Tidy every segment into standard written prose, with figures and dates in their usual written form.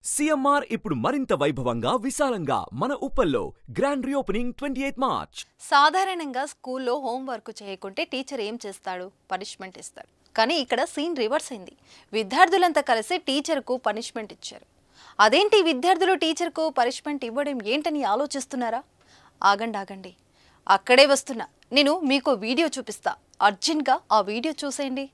CMR ఇప్పుడు మరింత వైభవంగా విశాలంగా మన ఉప్పల్లో గ్రాండ్ రీఓపెనింగ్ 28 మార్చ్. సాధారణంగా స్కూల్లో హోంవర్క్ చేయకుంటే టీచర్ ఏం చేస్తాడు? పనిష్మెంట్ ఇస్తాడు. కానీ ఇక్కడ సీన్ రివర్స్ అయింది. విద్యార్థులంతా కలిసి టీచర్కు పనిష్మెంట్ ఇచ్చారు. అదేంటి విద్యార్థులు టీచర్కు పనిష్మెంట్ ఇవ్వడం ఏంటని ఆలోచిస్తున్నారా? ఆగండి, అక్కడే వస్తున్నా. నేను మీకు వీడియో చూపిస్తా. అర్జెంట్గా ఆ వీడియో చూసేయండి.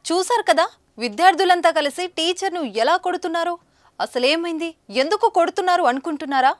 చూశారు కదా, విద్యార్థులంతా కలిసి టీచర్ను ఎలా కొడుతున్నారో. అసలేమైంది, ఎందుకు కొడుతున్నారు అనుకుంటున్నారా?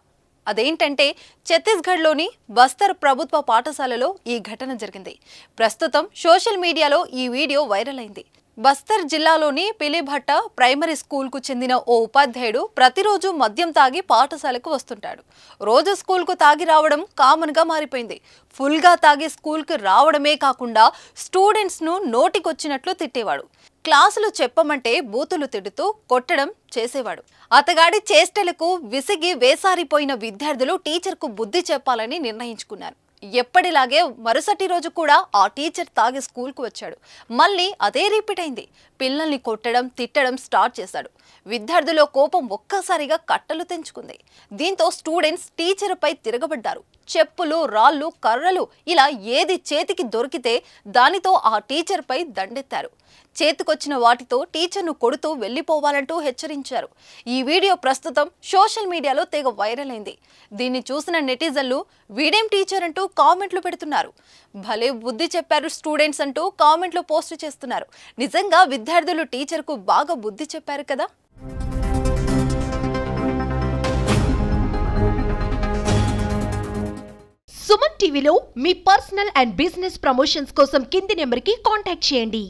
అదేంటంటే ఛత్తీస్గఢ్లోని బస్తర్ ప్రభుత్వ పాఠశాలలో ఈ ఘటన జరిగింది. ప్రస్తుతం సోషల్ మీడియాలో ఈ వీడియో వైరల్ అయింది. బస్తర్ జిల్లాలోని పిలిభట్ట ప్రైమరీ స్కూల్కు చెందిన ఓ ఉపాధ్యాయుడు ప్రతిరోజు మద్యం తాగి పాఠశాలకు వస్తుంటాడు. రోజు స్కూల్కు తాగి రావడం కామన్గా మారిపోయింది. ఫుల్గా తాగి స్కూల్కి రావడమే కాకుండా స్టూడెంట్స్ను నోటికొచ్చినట్లు తిట్టేవాడు. క్లాసులు చెప్పమంటే బూతులు తిడుతూ కొట్టడం చేసేవాడు. అతగాడి చేష్టలకు విసిగి వేసారిపోయిన విద్యార్థులు టీచర్కు బుద్ధి చెప్పాలని నిర్ణయించుకున్నారు. ఎప్పటిలాగే మరుసటి రోజు కూడా ఆ టీచర్ తాగి స్కూల్కు వచ్చాడు. మళ్ళీ అదే రిపీట్ అయింది. పిల్లల్ని కొట్టడం, తిట్టడం స్టార్ట్ చేశాడు. విద్యార్థుల కోపం ఒక్కసారిగా కట్టలు తెంచుకుంది. దీంతో స్టూడెంట్స్ టీచర్పై తిరగబడ్డారు. చెప్పులు, రాళ్ళు, కర్రలు ఇలా ఏది చేతికి దొరికితే దానితో ఆ టీచర్పై దండెత్తారు. చేతికొచ్చిన వాటితో టీచర్ను కొడుతూ వెళ్లిపోవాలంటూ హెచ్చరించారు. ఈ వీడియో ప్రస్తుతం సోషల్ మీడియాలో తెగ వైరల్ అయింది. దీన్ని చూసిన నెటిజన్లు వీడేం టీచర్ అంటూ కామెంట్లు పెడుతున్నారు. భలే బుద్ధి చెప్పారు స్టూడెంట్స్ అంటూ కామెంట్లు పోస్ట్ చేస్తున్నారు. నిజంగా విద్యార్థులు టీచర్కు బాగా బుద్ధి చెప్పారు కదా. సుమన్ టీవీలో మీ పర్సనల్ అండ్ బిజినెస్ ప్రమోషన్స్ కోసం కింది నెంబర్కి కాంటాక్ట్ చేయండి.